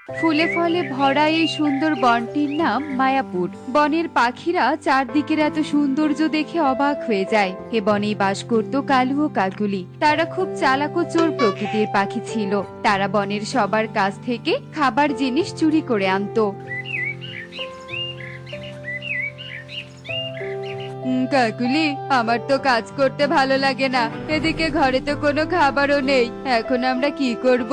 ফুলে ফলে ভরা এই সুন্দর বনটির নাম মায়াপুর। বনের পাখিরা চারদিকের এত সৌন্দর্য দেখে অবাক হয়ে যায়। এ বনেই বাস করত কালু ও কাকুলি। তারা খুব চালাক ও চোর প্রকৃতির পাখি ছিল। তারা বনের সবার কাছ থেকে খাবার জিনিস চুরি করে আনতো। কাকুলি, আমার তো কাজ করতে ভালো লাগে না। এদিকে ঘরে তো কোনো খাবারও নেই। এখন আমরা কি করব?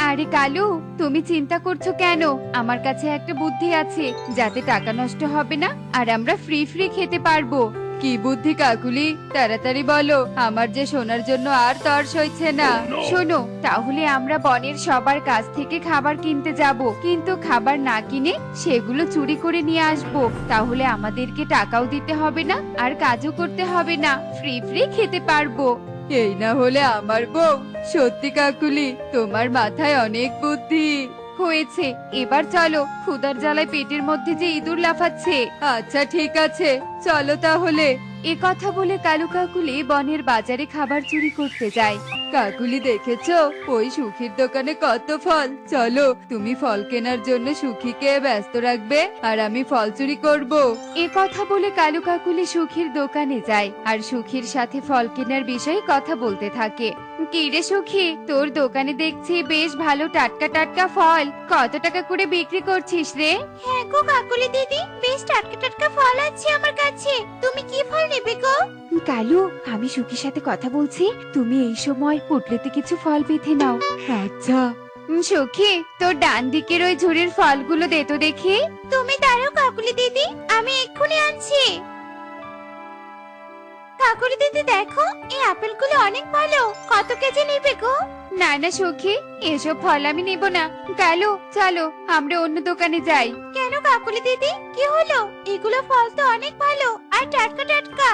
আরে কালু, তুমি চিন্তা করছো কেন? আমার কাছে একটা বুদ্ধি আছে, যাতে টাকা নষ্ট হবে না আর আমরা ফ্রি ফ্রি খেতে পারবো। কি বুদ্ধি কাকুলি? তাড়াতাড়ি বলো, আমার যে শোনার জন্য আর তর্স হইছে না। শোনো, তাহলে আমরা বনের সবার কাছ থেকে খাবার কিনতে যাব, কিন্তু খাবার না কিনে সেগুলো চুরি করে নিয়ে আসব। তাহলে আমাদেরকে টাকাও দিতে হবে না আর কাজও করতে হবে না, ফ্রি ফ্রি খেতে পারবো। এই না হলে আমার বউ। সত্যি কাকুলি, তোমার মাথায় অনেক বুদ্ধি। হয়েছে, এবার চলো, ক্ষুধার জ্বালায় পেটের মধ্যে যে ইঁদুর লাফাচ্ছে। আচ্ছা ঠিক আছে, চলো তাহলে। এ কথা বলে কালু কাকুলি বনের বাজারে খাবার চুরি করতে যায়। কাকুলি, দেখেছো ওই সুখীর দোকানে কত ফল? চলো, তুমি ফল কেনার জন্য সুখীকে ব্যস্ত রাখবে আর আমি ফল চুরি করব। এ কথা বলে কালু কাকুলি সুখীর দোকানে যায় আর সুখীর সাথে ফল কেনার বিষয়ে কথা বলতে থাকে। কি রে সুখী, তোর দোকানে দেখছি বেশ ভালো টাটকা টাটকা ফল। কত টাকা করে বিক্রি করছিস রে? হ্যাঁ গো কাকুলি দিদি, বেশ টাটকা টাটকা ফল আছে আমার কাছে। তুমি কি ফল নেবে গো? কালু, আমি সুখীর সাথে কথা বলছি, তুমি এই সময় পুটলিতে কিছু ফল বেঁধে নাও। আচ্ছা। সুখী, তোর ডান দিকের ওই ঝুড়ির ফলগুলো দে তো দেখি। তুমি দাঁড়াও কাকুলি দিদি, আমি এক্ষুনি আনছি। কাকুলি দিদি দেখো, এই আপেলগুলো অনেক ভালো। কত কেজি নেবে গো? না না সুখী, এসব ফল আমি নেব না। কালু, চলো আমরা অন্য দোকানে যাই। কেন কাকুলি দিদি, কি হলো? এগুলো ফল তো অনেক ভালো আর টাটকা টাটকা।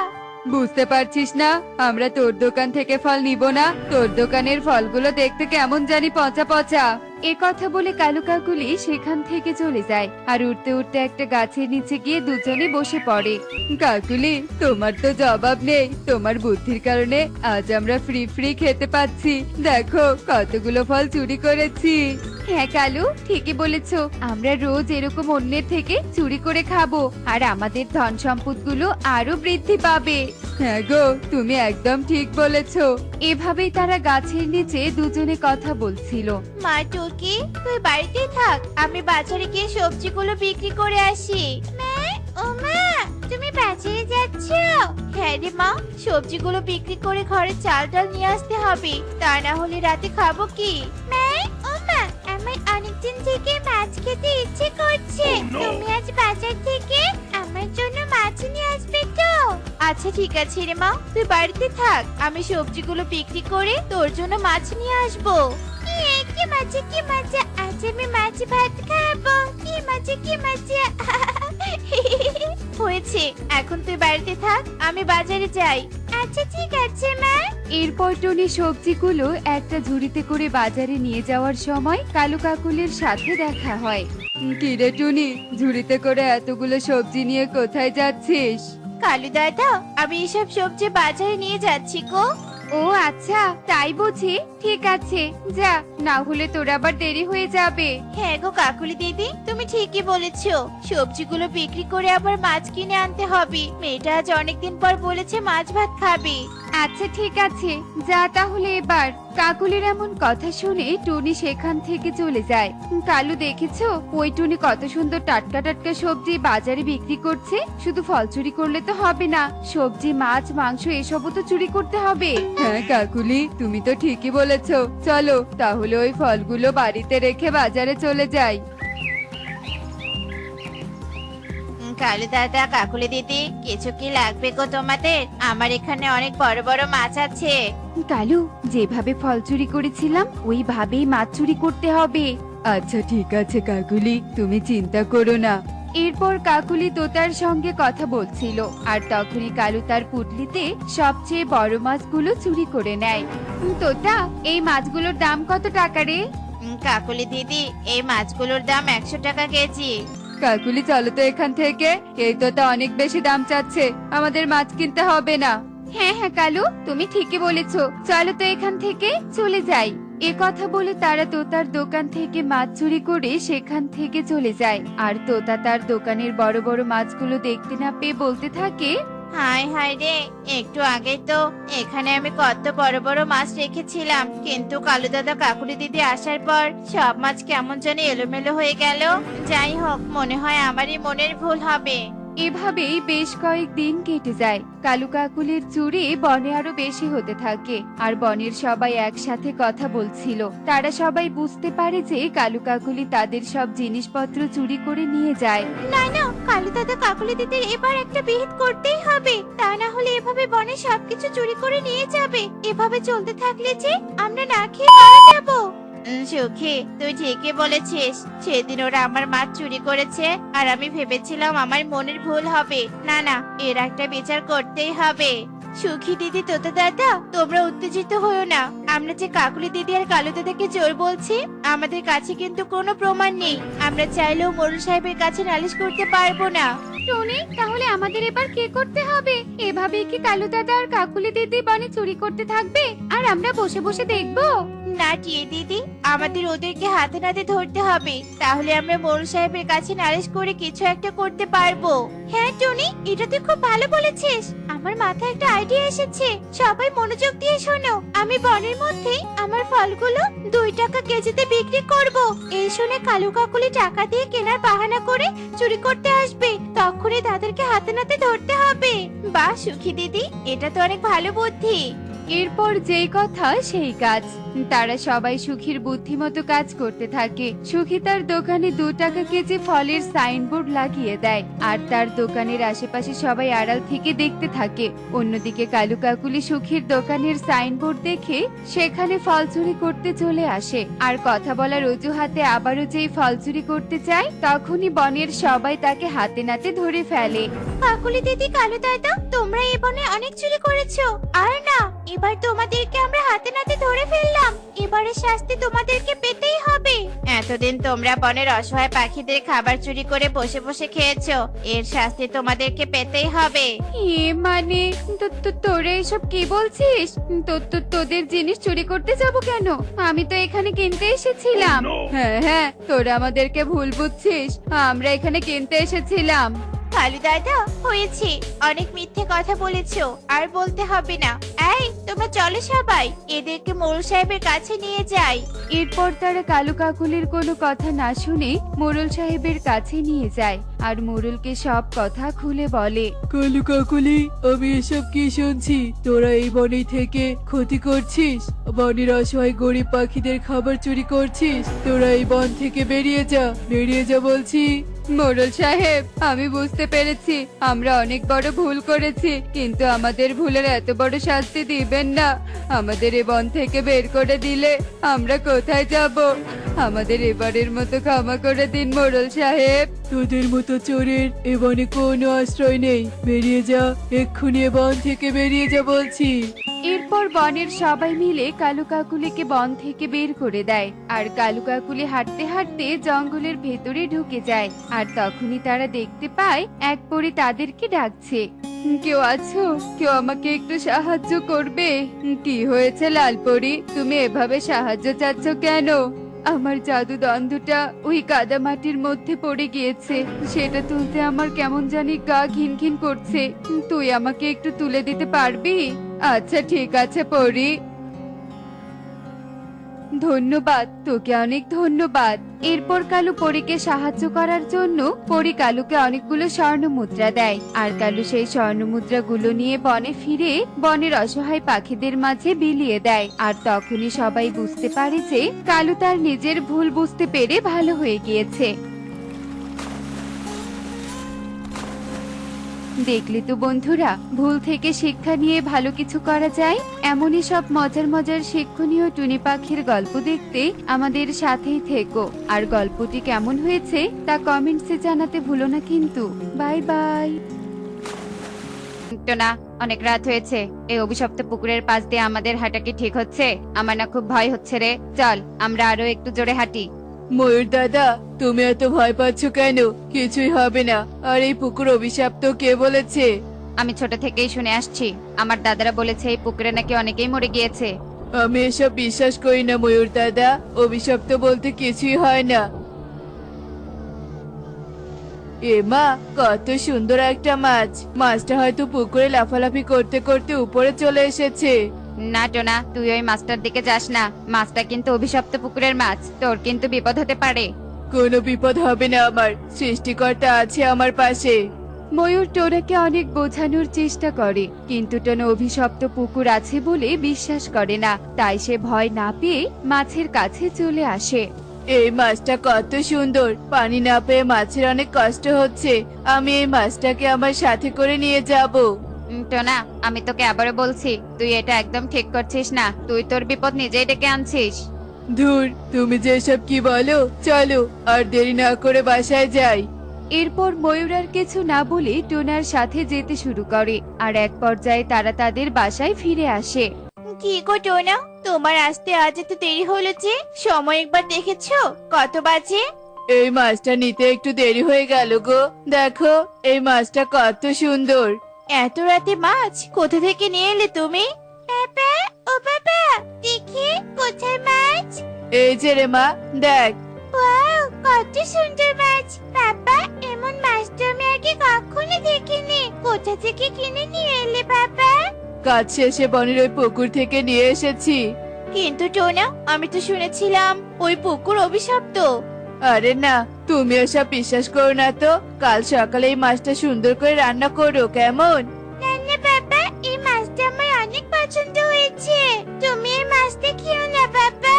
বুঝতে পারছিস না, আমরা তোর দোকান থেকে ফল নিব না। তোর দোকানের ফলগুলো দেখতে কেমন জানি পচা পচা। এ কথা বলে কালু কাকুলি সেখান থেকে চলে যায় আর উঠতে উঠতে একটা গাছের নিচে গিয়ে দুজনে বসে পড়ে। কাকুলি, তোমার তো জবাব নেই। তোমার বুদ্ধির কারণে আজ আমরা ফ্রি ফ্রি খেতে পাচ্ছি। দেখো কতগুলো ফল চুরি করেছি। হ্যাঁ কালু, ঠিকই বলেছো। আমরা রোজ এরকম অন্যের থেকে চুরি করে খাবো আর আমাদের ধন সম্পদগুলো আরো বৃদ্ধি পাবে। হ্যাঁ গো, তুমি একদম ঠিক বলেছো। এভাবেই তারা গাছের নিচে দুজনে কথা বলছিল। মা টুকি, তুই বাড়িতে থাক, আমি বাজারে গিয়ে সবজিগুলো বিক্রি করে আসি। মা, ও মা, তুমি বাজারে যাচ্ছ? হ্যাঁ রে মা, সবজিগুলো বিক্রি করে ঘরে চাল ডাল নিয়ে আসতে হবে, তা না হলে রাতে খাবো কি? মা, ও মা, আমার অনেকদিন থেকে মাছ খেতে ইচ্ছে করছে। তুমি আজ বাজার থেকে আমার জন্য মাছ নিয়ে আসবে তো? আচ্ছা ঠিক আছে রে মা, তুই বাড়িতে থাক, আমি সবজিগুলো বিক্রি করে তোর জন্য মাছ নিয়ে আসবো। কি মজা কি মজা, আজ আমি মাছ ভাত খাবো। কি মজা কি মজা। হয়েছে, এখন তুই বাড়িতে থাক, আমি বাজারে যাই। আচ্ছা ঠিক আছে মা। এরপর টনি সবজিগুলো একটা ঝুড়িতে করে বাজারে নিয়ে যাওয়ার সময় কালু কাকুলির সাথে দেখা হয়। কি রে টুনি, ঝুড়িতে করে এতগুলো সবজি নিয়ে কোথায় যাচ্ছিস? কালু দাদা, আমি এসব সবজি বাজারে নিয়ে যাচ্ছি গো। ও আচ্ছা, তাই বুঝি। ঠিক আছে, যা, না হলে তোর আবার দেরি হয়ে যাবে। হ্যাঁ গো কাকুলি দিদি, তুমি ঠিকই বলেছো। সবজিগুলো বিক্রি করে আবার মাছ কিনে আনতে হবে। মেয়েটা আজ অনেকদিন পর বলেছে মাছ ভাত খাবে। আচ্ছা ঠিক আছে, যা তাহলে এবার। কাকুলির এমন কথা শুনে টুনি সেখান থেকে চলে যায়। কালু, দেখেছো ওই টুনি কত সুন্দর টাটকা টাটকা সবজি বাজারে বিক্রি করছে? শুধু ফল চুরি করলে তো হবে না, সবজি মাছ মাংস এসবও তো চুরি করতে হবে। হ্যাঁ কাকুলি, তুমি তো ঠিকই বলেছো। চলো তাহলে ওই ফলগুলো বাড়িতে রেখে বাজারে চলে যাই। কালু দাদা, কাকুলি দিদি, কিছু কি লাগবে গো তোমাদের? আমার এখানে অনেক বড় বড় মাছ আছে। কালু, যেভাবে ফল চুরি করেছিলাম ওইভাবেই মাছ চুরি করতে হবে। আচ্ছা ঠিক আছে কাকুলি, তুমি চিন্তা করো না। এরপর কাকুলি তোতার সঙ্গে কথা বলছিল আর তখনই কালু তার পুটলিতে সবচেয়ে বড় মাছগুলো চুরি করে নেয়। তোতা, এই মাছগুলোর দাম কত টাকা রে? কাকুলি দিদি, এই মাছগুলোর দাম 100 টাকা কেজি। কাকুলি, চলো তো এখান থেকে। এই তোতা অনেক বেশি দাম চাচ্ছে, আমাদের মাছ কিনতে হবে না। হ্যাঁ হ্যাঁ কালু, তুমি ঠিকই বলেছো, চলো তো এখান থেকে চলে যাই। এ কথা বলে তারা তোতার দোকান থেকে মাছ চুরি করে সেখান থেকে চলে যায়। আর তোতা তার দোকানের বড় বড় মাছগুলো দেখতে না পেয়ে বলতে থাকে, হায় হায় রে, একটু আগে তো এখানে আমি কত বড় বড় মাছ রেখেছিলাম, কিন্তু কালু দাদা কাকুলি দিদি আসার পর সব মাছ কেমন জানি এলোমেলো হয়ে গেল। যাই হোক, মনে হয় আমারই মনের ভুল হবে। এভাবেই বেশ কয়েকদিন কেটে যায়। কালু কাকুলির চুরি বনে আরো বেশি হতে থাকে আর বনের সবাই একসাথে কথা বলছিল। তারা সবাই বুঝতে পারে যে কালু কাকুলি তাদের সব জিনিসপত্র চুরি করে নিয়ে যায়। না না, কালু দাদা কাকুলি দিদির এবার একটা বিহিত করতেই হবে, তা না হলে এভাবে বনে সবকিছু চুরি করে নিয়ে যাবে। এভাবে চলতে থাকলে যে আমরা না খেয়ে মারা যাবো। সুখী, তুই ঠিকই বলেছিস। সেদিন ওরা আমার মাছ চুরি করেছে আর আমি ভেবেছিলাম আমার মনের ভুল হবে। না না, এর একটা বিচার করতেই হবে। সুখী দিদি, তোতা দাদা, তোমরা উত্তেজিত হও না। আমরা যে কাকুলি দিদি আর কালু দাদাকে চোর বলছি, আমাদের কাছে কিন্তু কোনো প্রমাণ নেই। আমরা চাইলেও মোড়ল সাহেবের কাছে নালিশ করতে পারবো না। টনি, তাহলে আমাদের এবার কি করতে হবে? এভাবেই কি কালু দাদা আর কাকুলি দিদি বনে চুরি করতে থাকবে আর আমরা বসে বসে দেখবো? না টিয়ে দিদি, আমাদের ওদেরকে হাতে নাতে ধরতে হবে, তাহলে আমরা মোড়ল সাহেবের কাছে নালিশ করে কিছু একটা করতে পারবো। হ্যাঁ টনি, এটা তুই খুব ভালো বলেছিস। আমার মাথায় একটা আইডিয়া এসেছে। সবাই মনোযোগ দিয়ে শোনো। আমি বনের মধ্যে আমার ফলগুলো 2 টাকা কেজিতে বিক্রি করব। এই শুনে কালু কাকুলি টাকা দিয়ে কেনার বাহানা করে চুরি করতে আসবে, তখনই তাদেরকে হাতে নাতে ধরতে হবে। বাহ সুখী দিদি, এটা তো অনেক ভালো বুদ্ধি। এরপর যেই কথা সেই কাজ। তারা সবাই সুখীর বুদ্ধিমতো কাজ করতে থাকে। সুখী তার দোকানে 2 টাকা কেজি ফলের সাইনবোর্ড লাগিয়ে দেয় আর তার দোকানের আশেপাশে সবাই আড়াল থেকে দেখতে থাকে। অন্যদিকে কালু কাকুলি সুখীর দোকানের সাইনবোর্ড দেখে সেখানে ফল চুরি করতে চলে আসে আর কথা বলার অজুহাতে আবারও যেই ফল চুরি করতে চায়, তখনই বনের সবাই তাকে হাতে নাতে ধরে ফেলে। কাকুলি দিদি, কালু দাদা, তোমরা এই বনে অনেক চুরি করেছো। আর না, এবার তোমাদেরকে আমরা হাতে নাতে ধরে ফেললাম। এবারের শাস্তি তোমাদেরকে পেতেই হবে। এতদিন তোমরা বনের অসহায় পাখিদের খাবার চুরি করে বসে বসে খেয়েছো, এর শাস্তি তোমাদেরকে পেতেই হবে। এ মানে তোরা এসব কি বলছিস? তোদের জিনিস চুরি করতে যাব কেন? আমি তো এখানে কিনতে এসেছিলাম। হ্যাঁ হ্যাঁ, তোরা আমাদেরকে ভুল বুঝছিস। আমরা এখানে কিনতে এসেছিলাম। কালু দাদা, হয়েছে, অনেক মিথ্যে কথা বলেছো, আর বলতে হবে না। এই তোমরা চলো সবাই, এদেরকে মোড়ল সাহেবের কাছে নিয়ে যাই। এরপর তারা কালু কাকুলির কোনো কথা না শুনে মোড়ল সাহেবের কাছে নিয়ে যায় আর মোড়লকে সব কথা খুলে বলে। কালু কাকুলি, আমি এসব কি শুনছি? তোরা এই বনে থেকে ক্ষতি করছিস, বনের অসহায় গরিব পাখিদের খাবার চুরি করছিস। তোরা এই বন থেকে বেরিয়ে যা, বেরিয়ে যা বলছি। মোড়ল সাহেব, আমি বুঝতে পেরেছি আমরা অনেক বড় ভুল করেছি, কিন্তু আমাদের ভুলের এত বড় শাস্তি দিবেন না। আমাদের এ বন থেকে বের করে দিলে আমরা কোথায় যাব? আমাদের এবারের মতো ক্ষমা করে দিন মোড়ল সাহেব। তোদের মতো চোরের এ বনে কোনো আশ্রয় নেই, বেরিয়ে যা, এক্ষুনি এ বন থেকে বেরিয়ে যা বলছি। এরপর বনের সবাই মিলে কালু কাকুলিকে বন থেকে বের করে দেয় আর কালু কাকুলি হাঁটতে হাঁটতে জঙ্গলের ভেতরে ঢুকে যায়। আর তখনই তারা দেখতে পায় এক পরী তাদেরকে ডাকছে। কেউ আছো? কেউ আমাকে একটু সাহায্য করবে? কি হয়েছে লালপরি, তুমি এভাবে সাহায্য চাচ্ছ কেন? আমার জাদু দণ্ডটা ওই কাদা মাটির মধ্যে পড়ে গিয়েছে, সেটা তুলতে আমার কেমন জানি গা ঘিন ঘিন করছে। তুই আমাকে একটু তুলে দিতে পারবি? আচ্ছা ঠিক আছে পরি, ধন্যবাদ, তোকে অনেক ধন্যবাদ। এরপর কালু পরীকে সাহায্য করার জন্য পরী কালুকে অনেকগুলো স্বর্ণ মুদ্রা দেয় আর কালু সেই স্বর্ণ মুদ্রাগুলো নিয়ে বনে ফিরে বনের অসহায় পাখিদের মাঝে বিলিয়ে দেয়। আর তখনই সবাই বুঝতে পারে যে কালু তার নিজের ভুল বুঝতে পেরে ভালো হয়ে গিয়েছে। দেখলি তো বন্ধুরা, ভুল থেকে শিক্ষা নিয়ে ভালো কিছু করা যায়। এমনই সব মজার মজার শিক্ষণীয় টুনি পাখির গল্প দেখতে আমাদের সাথেই থেকো। আর গল্পটি কেমন হয়েছে তা কমেন্টসে জানাতে ভুলো না কিন্তু। Bye bye. না, অনেক রাত হয়েছে। এই অভিশপ্ত পুকুরের পাশ দিয়ে আমাদের হাঁটা কি ঠিক হচ্ছে? আমার না খুব ভয় হচ্ছে রে। চল আমরা আরো একটু জোরে হাঁটি। ময়ূর দাদা, তুমি এত ভয় পাচ্ছ কেন? কিছুই হবে না। আর এই পুকুর অভিশাপ্ত কে বলেছে? আমি ছোট থেকেই শুনে আসছি, আমার দাদারা বলেছে এই পুকুরে নাকি অনেকেই মরে গিয়েছে। আমি এসব বিশ্বাস করি না ময়ূর দাদা, অভিশপ্ত বলতে কিছুই হয় না। এ মা, কত সুন্দর একটা মাছ! মাছটা হয়তো পুকুরে লাফালাফি করতে করতে উপরে চলে এসেছে। না টোনা, তুই ওই মাছটার দিকে যাস না। মাছটা কিন্তু অভিশপ্ত পুকুরের মাছ, তোর কিন্তু বিপদ হতে পারে। কোনো বিপদ হবে না, আমার সৃষ্টিকর্তা আছে আমার পাশে। ময়ূর টোনাকে অনেক বোঝানোর চেষ্টা করে, কিন্তু টোনা অভিশপ্ত পুকুর আছে বলে বিশ্বাস করে না। তাই সে ভয় না পেয়ে মাছের কাছে চলে আসে। এই মাছটা কত সুন্দর, পানি না পেয়ে মাছের অনেক কষ্ট হচ্ছে। আমি এই মাছটাকে আমার সাথে করে নিয়ে যাব। টোনা, আমি তোকে আবারও বলছি, তুই এটা একদম ঠিক করছিস না। তুই তোর বিপদ নিজেই ডেকে আনছিস। ধুর, তুমি যে এসব কি বলো, চলো আর দেরি না করে বাসায় যাই। এরপর ময়ূর আর কিছু না বলে টোনার সাথে যেতে শুরু করে, আর এক পর্যায়ে তারা তাদের বাসায় ফিরে আসে। কি গো টোনা, তোমার আসতে আজ এত দেরি হলো যে? সময় একবার দেখেছো কত বাজে? এই মাছটা নিতে একটু দেরি হয়ে গেল গো। দেখো, এই মাছটা কত সুন্দর। এত রাতে মাছ কোথা থেকে নিয়ে এলে তুমি? বাবা, ও বাবা, দেখি কোথায় মাছ? এই যে রে মা, দেখ। ওয়াও, কত সুন্দর মাছ! বাবা, এমন মাছ তো আমি আগে কখনো দেখিনি। কোথা থেকে কিনে নিয়ে এলে বাবা? কাজ শেষে বনের ওই পুকুর থেকে নিয়ে এসেছি। কিন্তু টোনা, আমি তো শুনেছিলাম ওই পুকুর অভিশপ্ত। আরে না, তুমি ওসব বিশ্বাস করো না তো। কাল সকালে এই মাছটা সুন্দর করে রান্না করো, কেমন? না না বাবা, এই মাছটা আমার অনেক পছন্দ হয়েছে। তুমি এই মাছটা খেও না বাবা।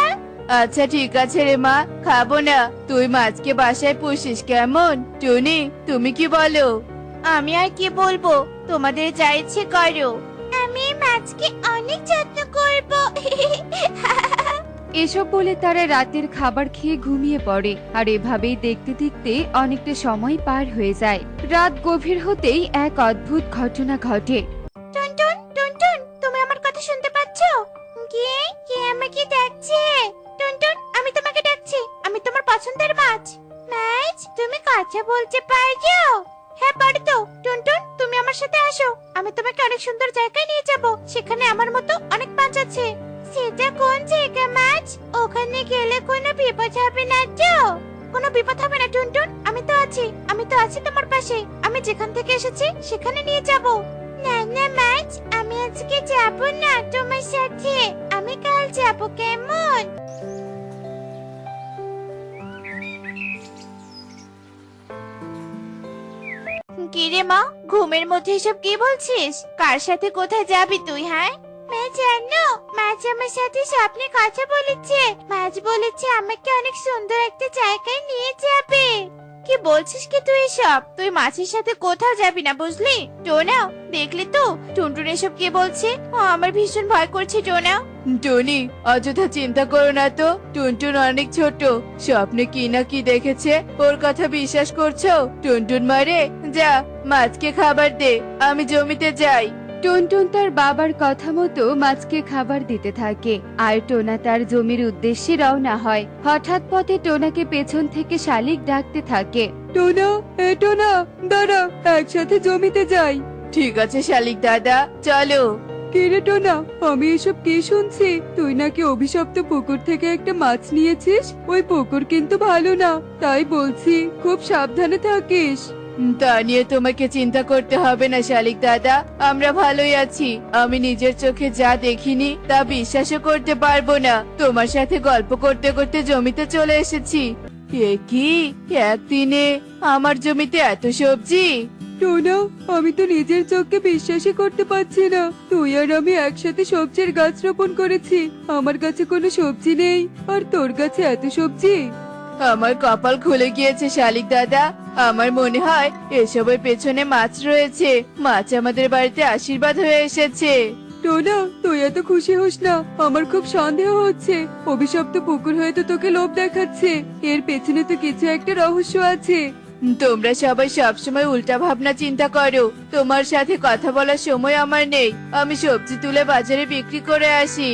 আচ্ছা ঠিক আছে রে মা, খাবো না। তুই মাছকে বাসায় পুষিস, কেমন? টুনি, তুমি কি বলো? আমি আর কি বলবো, তোমাদের যা ইচ্ছে করো। আমি এই মাছকে অনেক যত্ন করব। এসব বলে তারা রাতের খাবার খেয়ে ঘুমিয়ে পড়ে, আর এভাবেই দেখতে দেখতে অনেকটা সময় পার হয়ে যায়। রাত গভীর হতেই এক অদ্ভুত ঘটনা ঘটে। টুনটুন, টুনটুন, তুমি আমার কথা শুনতে পাচ্ছো? কে কে আমাকে ডাকছে? টুনটুন, আমি তোমাকে ডাকছি। আমি তোমার পছন্দের মাছ। মাছ, তুমি কথা বলতে পারছো? হ্যাঁ পারি তো। টুনটুন, তুমি আমার সাথে আসো। আমি তোমাকে অনেক সুন্দর জায়গায় নিয়ে যাব। সেখানে আমার মতো অনেক মাছ আছে। সেটা কোন জায়গা মাছ? ওখানে গেলে কোনো বিপদ হবে না তো? কোনো বিপদ হবে না টুনটুন, আমি তো আছি। আমি তো আছি তোমার পাশে। আমি যেখান থেকে এসেছি সেখানে নিয়ে যাব। না না মাছ, আমি আজকে যাব না তোমার সাথে। আমি কাল যাব, কেমন? কিরে মা, ঘুমের মধ্যে এসব কি বলছিস? কার সাথে কোথায় যাবি তুই? হ্যাঁ মা, জানো মাছ আমার সাথে স্বপ্নে কথা বলেছে। মাছ বলেছে আমাকে অনেক সুন্দর একটা জায়গায় নিয়ে যাবে। কি বলছিস কি তুই এসব? তুই মাছের সাথে কোথাও যাবি না, বুঝলি? টোনা, দেখলি তো টুনটুন এসব কি বলছে? ও, আমার ভীষণ ভয় করছে টোনা। টুনি, অযথা চিন্তা করো না তো। টুনটুন অনেক ছোট, স্বপ্নে কি না কি দেখেছে, ওর কথা বিশ্বাস করছো? টুনটুন মারে, যা মাছকে খাবার দে, আমি জমিতে যাই। টুনটুন তার বাবার কথা মতো মাছকে খাবার দিতে থাকে, আর টোনা তার জমির উদ্দেশ্যে রওনা হয়। হঠাৎ পথে টোনাকে পেছন থেকে শালিক ডাকতে থাকে। টোনা, এ টোনা, দাঁড়া, একসাথে জমিতে যাই। ঠিক আছে শালিক দাদা, চলো। কিরে টোনা, আমি এসব কি শুনছি? তুই নাকি অভিশপ্ত পুকুর থেকে একটা মাছ নিয়েছিস। ওই পুকুর কিন্তু ভালো না, তাই বলছি খুব সাবধানে থাকিস। তা নিয়ে তোমাকে চিন্তা করতে হবে না শালিক দাদা, আমরা ভালোই আছি। আমি নিজের চোখে যা দেখিনি তা বিশ্বাসও করতে পারবো না। তোমার সাথে গল্প করতে করতে জমিতে চলে এসেছি। এ কি, একদিনে আমার জমিতে এত সবজি? টোনা, আমি তো নিজের চোখকে বিশ্বাসই করতে পারছি না। তুই আর আমি একসাথে সবজির গাছ রোপণ করেছি। আমার কাছে কোনো সবজি নেই, আর তোর কাছে এত সবজি। আমার কপাল খুলে গিয়েছে শালিক দাদা। আমার মনে হয় এসবের পেছনে মাছ রয়েছে। মাছ আমাদের বাড়িতে আশীর্বাদ হয়ে এসেছে। টোনা, তুই এত খুশি হোস না, আমার খুব সন্দেহ হচ্ছে। অভিশপ্ত পুকুর হয়তো তোকে লোভ দেখাচ্ছে। এর পেছনে তো কিছু একটা রহস্য আছে। তোমরা সবাই সবসময় উল্টা ভাবনা চিন্তা করো। তোমার সাথে কথা বলার সময় আমার নেই। আমি সবজি তুলে বাজারে বিক্রি করে আসি।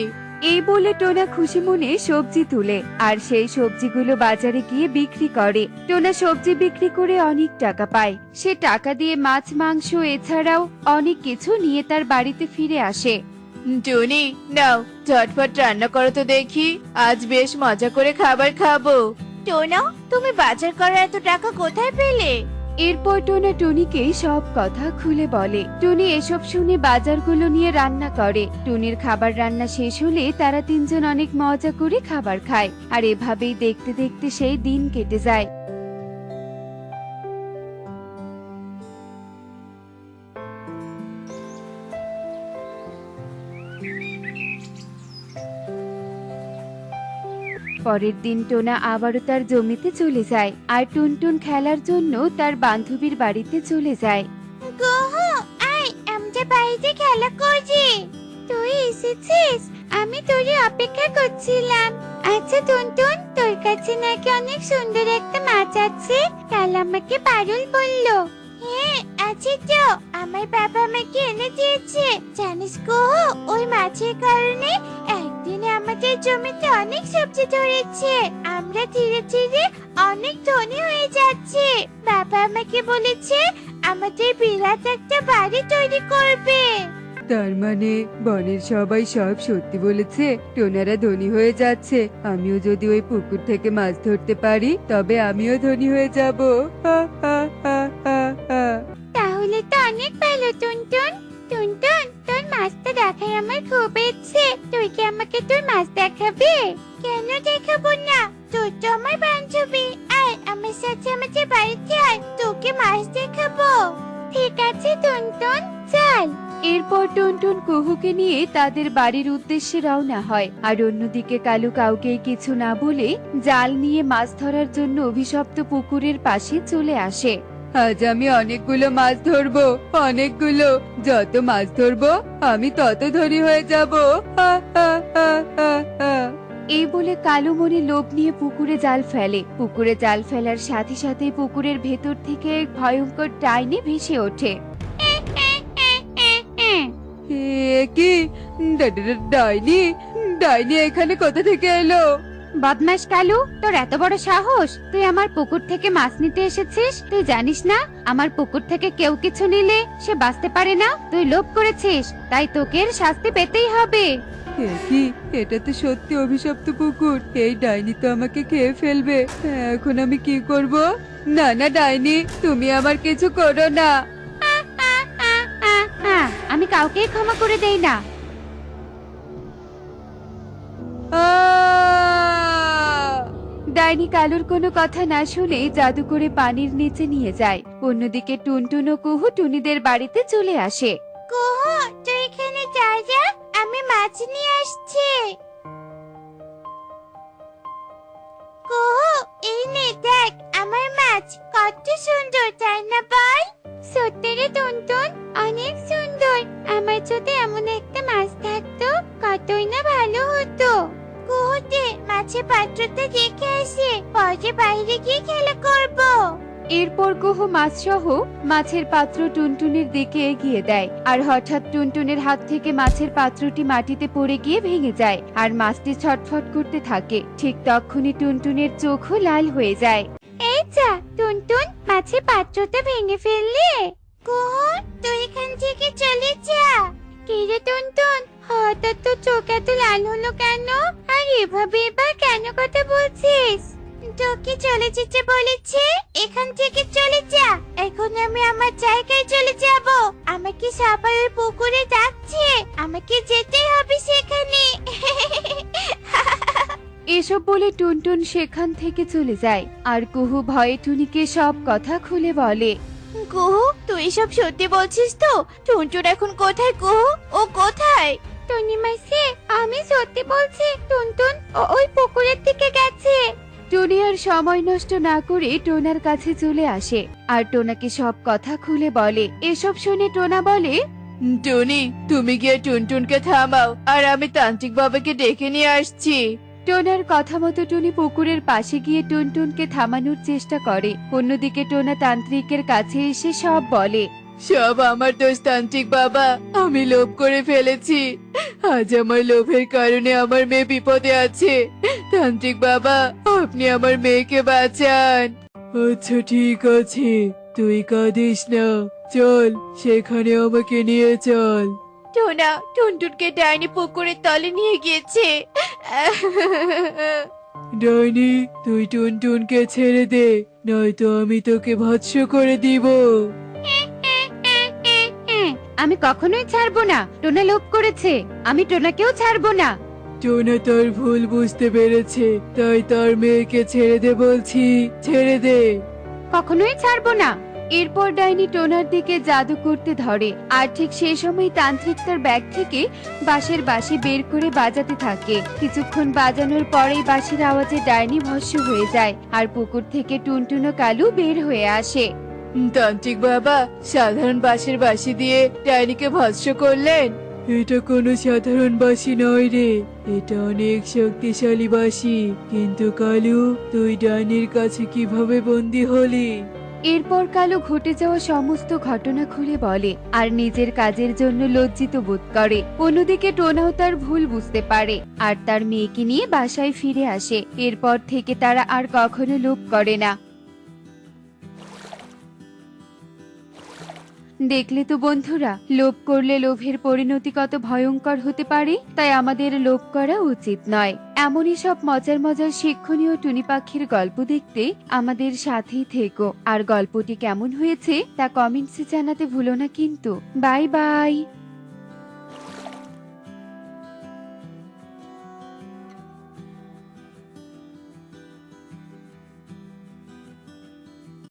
এই বলে টোনা খুশি মনে সবজি তুলে, আর সেই সবজিগুলো বাজারে গিয়ে বিক্রি করে। টোনা সবজি বিক্রি করে অনেক টাকা পায়। সে টাকা দিয়ে মাছ, মাংস এছাড়াও অনেক কিছু নিয়ে তার বাড়িতে ফিরে আসে। টুনি নাও ঝটপট রান্না করো তো দেখি, আজ বেশ মজা করে খাবার খাবো। টোনা, তুমি বাজার করার এত টাকা কোথায় পেলে? এরপর টোনা টুনিকে সব কথা খুলে বলে। টুনি এসব শুনে বাজারগুলো নিয়ে রান্না করে। টুনির খাবার রান্না শেষ হলে তারা তিনজন অনেক মজা করে খাবার খায়। আর এভাবেই দেখতে দেখতে সেই দিন কেটে যায়। পরের দিন টোনা আবারও তার জমিতে চলে যায় আর টুনটুন খেলার জন্য তার বান্ধবীর বাড়িতে চলে যায়। গোহু, আয় আমরা বাড়িতে খেলা করছি। তুই এসেছিস, আমি তোর অপেক্ষা করছিলাম। আচ্ছা টুনটুন, তোর কাছে নাকি অনেক সুন্দর একটা মাছ আছে, কাল আমাকে পারুল বললো। হ্যাঁ আছে তো, আমার বাবা আমাকে এনে দিয়েছে। জানিস গোহু, ওই মাছের কারণে একদিনে আমাদের জমিতে অনেক সবজি ধরেছে। আমরা ধীরে ধীরে অনেক ধনী হয়ে যাচ্ছি। বাবা আমাকে বলেছে আমাদের বিরাট একটা বাড়ি তৈরি করবে। তার মানে বনের সবাই সব সত্যি বলেছে, টোনারা ধনী হয়ে যাচ্ছে। আমিও যদি ওই পুকুর থেকে মাছ ধরতে পারি তবে আমিও ধনী হয়ে যাব। হা, হা, হা, হা, হা। তাহলে তো অনেক ভালো টুনটুন। টুনটুন, তোর মাছটা দেখার আমার খুব ইচ্ছে। তুই কি আমাকে তোর মাছ দেখাবি? কেন দেখাবো না, তুই তো আমার বান্ধবী। আয় আমার সাথে আমাদের বাড়িতে আয়, তোকে মাছ দেখাবো। ঠিক আছে টুনটুন, চল। এরপর টুনটুন কুহুকে নিয়ে তাদের বাড়ির উদ্দেশ্যে রওনা হয়। আর অন্যদিকে কালু কাউকে কিছু না বলে জাল নিয়ে মাছ ধরার জন্য অভিশপ্ত পুকুরের পাশে চলে আসে। আজ আমি অনেকগুলো মাছ ধরবো, অনেকগুলো। যত মাছ ধরবো আমি তত ধনী হয়ে যাব। হা, হা, হা, হা, হা। এই বলে কালু মনে লোভ নিয়ে পুকুরে জাল ফেলে। পুকুরে জাল ফেলার সাথে সাথে পুকুরের ভেতর থেকে এক ভয়ঙ্কর ডাইনি ভেসে ওঠে। কি ডাইনি? ডাইনি এখানে কোথা থেকে এলো? বদমাশ কালু, তোর এত বড় সাহস! তুই আমার পুকুর থেকে মাছ নিতে এসেছিস? তুই জানিস না আমার পুকুর থেকে কেউ কিছু নিলে সে বাঁচতে পারে না? তুই লোভ করেছিস, তাই তোকে এর শাস্তি পেতেই হবে। কি, এটা তো সত্যি অভিশপ্ত পুকুর। এই ডাইনি তো আমাকে খেয়ে ফেলবে। এখন আমি কি করব? না না ডাইনি, তুমি আমার কিছু করো না। আমি কাউকে ক্ষমা করে দেই না। ডাইনি কালুর কোনো কথা না শুনে জাদু করে পানির নিচে নিয়ে যায়। অন্যদিকে টুনটুন ও কুহু টুনিদের বাড়িতে চলে আসে। কুহু, তুই এখানে যা, আমি মাছ নিয়ে আসছি। কুহু, এই নে দেখ আমার মাছ, কত সুন্দর তাই না বল? সত্যি রে টুনটুন, অনেক সুন্দর। আমার যদি এমন একটা মাছ থাকতো কতই না ভালো হতো। কুহু দে মাছের পাত্রটা রেখে আসি, পরে বাইরে গিয়ে খেলা করব। এরপর কুহু মাছ সহ মাছের পাত্র টুনটুনের দিকে এগিয়ে দেয়। আর হঠাৎ টুনটুনের হাত থেকে মাছের পাত্রটি মাটিতে পড়ে গিয়ে ভেঙে যায় আর মাছটি ছটফট করতে থাকে। ঠিক তখনই টুনটুনের চোখও লাল হয়ে যায়। এই যা টুনটুন, মাছের পাত্রটা ভেঙে ফেললি। কুহু, তুই এখান থেকে চলে যা। কি রে টুনটুন, হঠাৎ তো চোখ এত লাল হলো কেন? আর এভাবে এবার কেন কথা বলছিস? তোকে চলে যেতে বলেছে, এখান থেকে চলে যা। এখন আমি আমার জায়গায় চলে যাব। আমাকে সবাই ওই পুকুরে ডাকছে, আমাকে যেতে হবে সেখানে। এসব বলে টুনটুন সেখান থেকে চলে যায়। আর কুহু ভয়ে টুনিকে সব কথা খুলে বলে। কুহু, তুই সব সত্যি বলছিস তো? টুনটুন এখন কোথায় কুহু? ও কোথায়? টুনি মাসি, আমি সত্যি বলছি। টুনটুন ওই পুকুরের দিকে গেছে। টুনি আর সময় নষ্ট না করে টোনার কাছে চলে আসে আর টোনাকে সব কথা খুলে বলে। এসব শুনে টোনা বলে, টুনি, তুমি গিয়ে টুনটুনকে থামাও, আর আমি তান্ত্রিক বাবাকে ডেকে নিয়ে আসছি। টোনার কথা মতো টুনি পুকুরের পাশে গিয়ে টুনটুনকে থামানোর চেষ্টা করে। অন্যদিকে টোনা তান্ত্রিকের কাছে এসে সব বলে। সব আমার দোষ তান্ত্রিক বাবা, আমি লোভ করে ফেলেছি। আজ আমার লোভের কারণে আমার মেয়ে বিপদে আছে। তান্ত্রিক বাবা, আপনি আমার মেয়েকে বাঁচান। আচ্ছা ঠিক আছে, তুই কাঁদিস না, চল সেখানে আমাকে নিয়ে চল। টোনা টুনটুনকে ডাইনি পুকুরের তলে নিয়ে গিয়েছে। ডাইনি, তুই টুনটুনকে ছেড়ে দে, নয়তো আমি তোকে ভৎস করে দিব। আমি কখনোই ছাড়বো না। টোনা লোভ করেছে, আমি টোনাকেও ছাড়বো না। টোনা তার ভুল বুঝতে পেরেছে, তাই তার মেয়েকে ছেড়ে দে বলছি, ছেড়ে দে। কখনোই ছাড়বো না। এরপর ডাইনি টোনার দিকে জাদু করতে ধরে, আর ঠিক সেই সময় তান্ত্রিক তার ব্যাগ থেকে বাঁশের বাঁশি বের করে বাজাতে থাকে। কিছুক্ষণ বাজানোর পরেই বাঁশির আওয়াজে ডাইনি ভস্ম হয়ে যায়, আর পুকুর থেকে টুনটুন ও কালু বের হয়ে আসে। তান্ত্রিক বাবা সাধারণ বাঁশের বাঁশি দিয়ে ডাইনিকে ভৎস করলেন? এটা কোনো সাধারণ বাঁশি নয় রে, এটা অনেক শক্তিশালী বাঁশি। কিন্তু কালু, তুই ডাইনির কাছে কিভাবে বন্দী হলি? এরপর কালু ঘটে যাওয়া সমস্ত ঘটনা খুলে বলে, আর নিজের কাজের জন্য লজ্জিত বোধ করে। অন্যদিকে টোনাও তার ভুল বুঝতে পারে, আর তার মেয়েকে নিয়ে বাসায় ফিরে আসে। এরপর থেকে তারা আর কখনো লোভ করে না। দেখলে তো বন্ধুরা, লোভ করলে লোভের পরিণতি কত ভয়ঙ্কর হতে পারে। তাই আমাদের লোভ করা উচিত নয়। এমনই সব মজার মজার শিক্ষণীয় টুনি পাখির গল্প দেখতে আমাদের সাথেই থেকো। আর গল্পটি কেমন হয়েছে তা কমেন্টসে জানাতে ভুলো না কিন্তু। Bye bye.